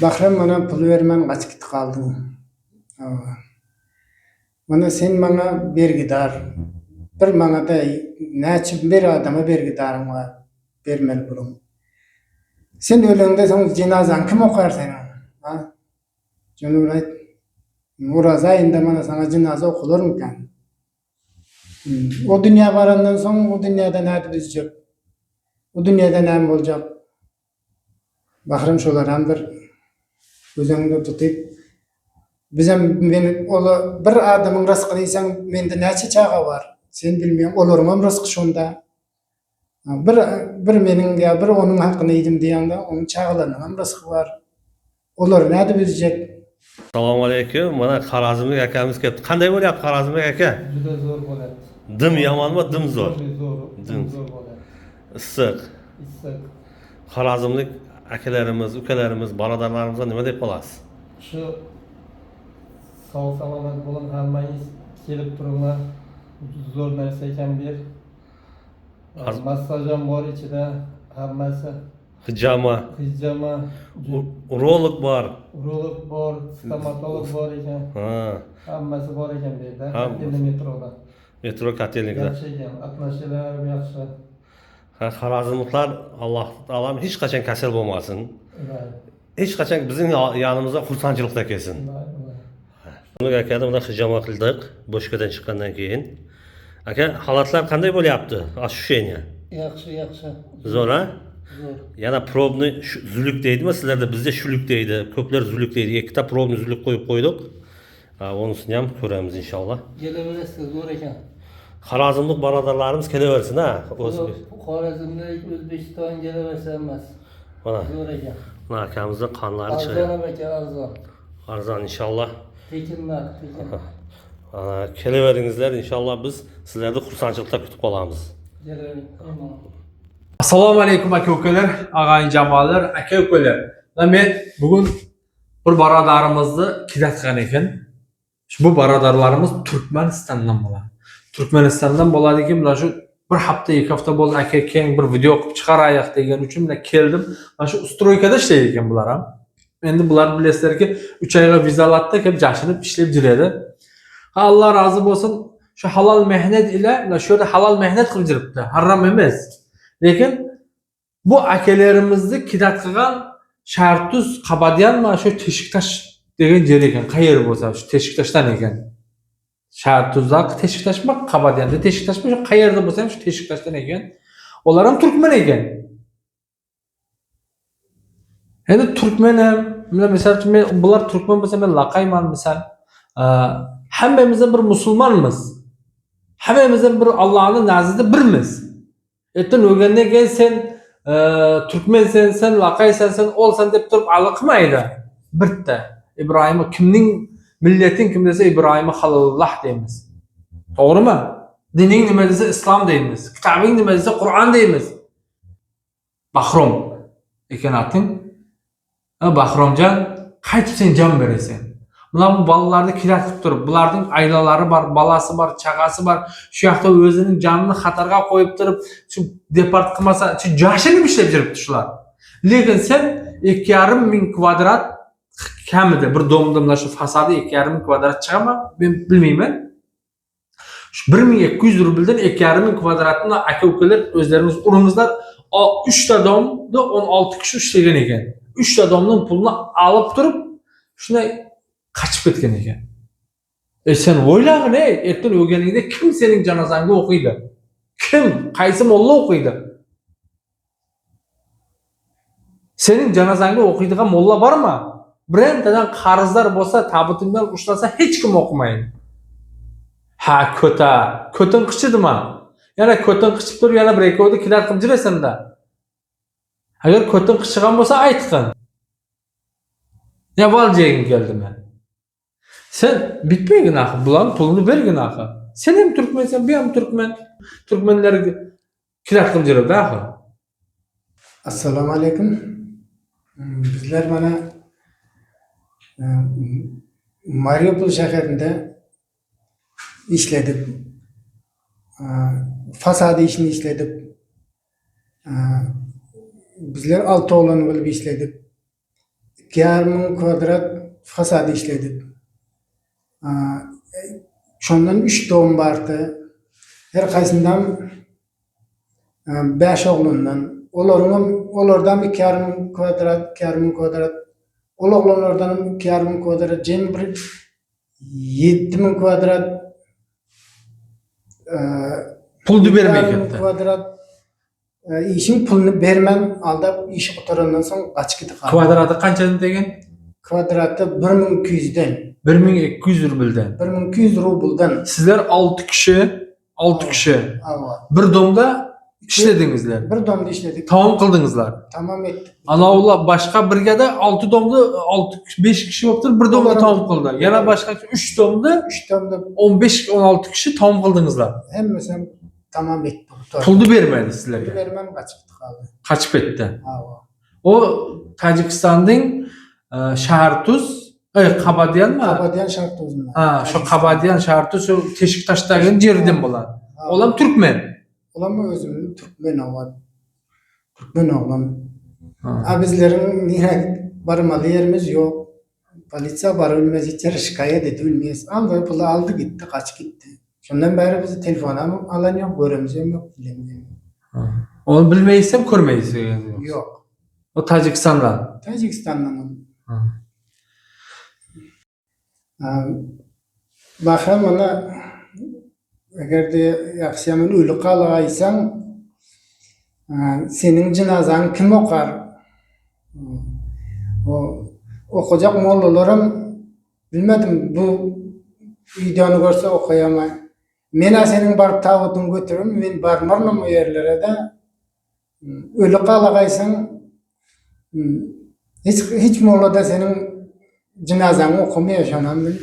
Bahram bana pul vermem kaç git kaldın. Bana sen bana bergidar. Bir bana da neçip bir adama bergidarım var. Bermel bulun. Sen ölende sen cenazan kim okar senin? Ha? Cumhuriyet Muraz ayında bana sana cenaze okulur mu kan? O dünya varandan sonra o dünyada ne bizecek? O dünyada ne olacak? Bahram şolardan bir gözümde tutup bizim men ola bir adamın rızkı deysen mende neçe çağa var. Sen bilmiyorum olurmam rızkı şunda. Bir bir menin ya bir onun hakkını yedim diyende onun çağalarının rızkı var. Olur nerede bizecek? Assalomu alaykum. Mana Xorazmlik akamiz kelibdi. Qanday bo'lyapti Xorazmlik aka? Juda zo'r bo'ladi. Dim yomonmi, dim zo'r? Dim zo'r bo'ladi. Issiq. Issiq. Xorazmlik akalarimiz, ukalarimiz, birodarlarimizga nima deb qolasiz? Shu sog' salomat bo'ling, hammangiz kelib turinglar. Zo'r narsa ekan bu yer. Massaj ham bor ichida, hammasi. Hijama, Hijama, urolog bor. urolog bor, stomatolog bor ekan. Ha, Hammasi bor ekan bu yerda. Hammasi. Endi metroda. metro kotelnikda. Yaxshi ekan, atmosfera yaxshi. Ha, Xorazmliklar Alloh taolam hech qachon kasal bo'lmasin. Hech qachon bizning yonimizga xursandchilikda kelsin. Buni akada bunda hijama qildik, boshqadan chiqqandan keyin. Aka, holatlar qanday bo'lyapti? Ощущение. Yaxshi. Zo'r, ha? Zo'r. Yana probni zuluk deydimi? Sizlarda bizda shuluk deydi. Ko'plar zuluk deydi. Ikkita probni zuluk qo'yib qo'ydik. Ha, unisini ham ko'ramiz inshaalloh. Kelaverasiz, zo'r ekan. Xorazmlik birodarlarimiz kelaversin, ha? Xorazmlik O'zbekiston kelaversa emas. Mana, Zo'r ekan. mana akamizning qonlari Arzon chiqadi. ham ekan, arzon. Arzon inshaalloh. Tekin. Mana kelaveringizlar inshaalloh biz sizlarni xursandchilikda kutib qolamiz. Kelavering. Assalomu alaykum aka-ukalar, og'ayni jamoalar, aka-ukalar. Men bugun bir birodarimizni kuzatgan ekan. Bu birodarlarimiz Turkmanistondan bo'ladi. Turkmanistondan bo'ladiki, mana shu bir hafta, 2 hafta bo'ldi aka keng bir video qilib chiqaraylik degan uchun men keldim. Mana shu ustroykada ishlaydi ekan bular ham. Endi bular bilasizlarki 3 oyga vizalatda kelib jashinib ishlab yuradi. Allah razı bo'lsin, shu halol mehnat ila shu yerda halol mehnat qilib yuribdi. Harom emas. Lekin bu akalarimizni kidat qilgan Shartuz Qabadiyan mana shu Teshiktosh degan yer ekan. Qayer bo'lsa shu Teshiktoshdan ekan. Shartuzda Teshiktoshmi, Qabadiyanda Teshiktoshmi, shu qayerda bo'lsa ham shu Teshiktoshdan ekan. Ular ham turkman ekan. Endi turkman ham, misol uchun men bular turkman bo'lsa men laqayman misol. Hammamiz bir musulmonmiz. Hammamiz bir Allohning nazdida birmiz. Ertan o'lgandan keyin sen turkmensen, sen laqaysan, sen olsan deb turib aliqmaydi. Bitta Ibrohim kimning millating kim desa Ibrohim Halilulloh deymiz. To'g'rimi? Dining nima desa islom deymiz. Kitobing nima desa Qur'on deymiz. Bahrom ekan ating. Bahromjon, qaytib sen jon berasan. Bular bu balalarni kiratib turib, bularning aylalari bor, balasi bor, chaqasi bor. Shu yoqda o'zining jonini xatarga qo'yib turib, shu depart qilmasa, shu jashinib ishlab yuribdi shular. Lekin sen 2,5 ming kvadrat kamida bir domda shu fasadi 2,5 ming kvadrat chiqadimi? Men bilmayman. Shu 1200 rubldan 2,5 ming kvadratni aka-ukalar o'zlaringiz uringizlar. 3 ta domda 16 kishi ishlagan ekan. 3 ta domning pulini olib turib, shuna qaçıp ketgan ekan. Sen o'ylag'in, ertan o'lganingda kim sening janozangga o'qiydi? Kim? Qaysi molla o'qiydi? Sening janozangga o'qiydigan molla bormi? Birintadan qarzlar bo'lsa, tabutingdan ushlasa hech kim o'qimaydi. Ha, ko'tin qichidimi? Yana ko'tin qichib turib, yana bir ekodi kilar qilib jirasan-da. Agar ko'tin qichigan bo'lsa aytqin. Ya valjeyin keldim men. Sen bitmegin axı, buların pulunu bergin axı. Sen hem Türkmensen, ben hem Türkmen. Türkmenleri kirat qilib yuribdi axı. Assalomu alaykum. Bizlar mana Mariupol shahrida ishladik. Fasadi ishini ishladik. Bizlar 6 o'g'lon bo'lib ishladik. 2,5 kvadrat fasad işledik. Şondan 3 doğum vardı. Her kaysından 5 oğlundan. Olardan 2,5 kvadrat, 2,5 kvadrat. Ol oğlanlardan 2,5 kvadrat, cem bir 7,000 kvadrat. Puldu bermey 2,5 ketdi. kvadrat. İşin pulunu vermem, aldap iş oturandan soň kaçıp gitdi. Kvadraty kançadan degen? Kvadratı 1200'den. 1200 rubldan. 1200 rubuldan. Sizler 6 kişi, 6 kişi Ava. bir domda işledingizler. Bir domda işledik. Tamam kıldыңızlar. Tamam ettik. Ana ola başka brigada 6 domda 5 kişi yoktur, bir domda Olarak- tamam kıldı. Yana başka 3 domda 3 domda 15-16 kişi tamam kıldыңızlar. hemmesem tamam ettik. Puldu bermedi sizlerge. Vermem kaçıp kaldı. Kaçıp ketdi. Ava. O Tacikistan'ın Şahartuz, Kabadyan mı? Kabadyan şart uzun. Ha, şu Kabadyan Şahartuz, o Teşiktaş'tagın yerden bolan. Olam Türkmen. Olam özümün Türkmen oğlan. Türkmen oğlan. Ha. Bizlerin yine barmalı yerimiz yok. Polisiya var ölmez içeri şikayet edilmeyiz. Ama pulu aldı gitti, kaç gitti. Şundan beri bizi telefona alan yok, görümüzüm yok, bilemiyorum. Ha. Onu bilmeysem görmeysem. Yok. O Tacikistan'dan. Tacikistan'dan. Ha. Bakın bana eğer de akşamın ölü kalaysan senin cenazan kim okar? O okuyacak mollalarım bilmedim bu videonu görse okuyamay. Mena senin barıp tağutun götürüm, men barmarmam o yerlere de ölü kalaysan hiç mollada senin cenazanı okumaya yaşanam bil.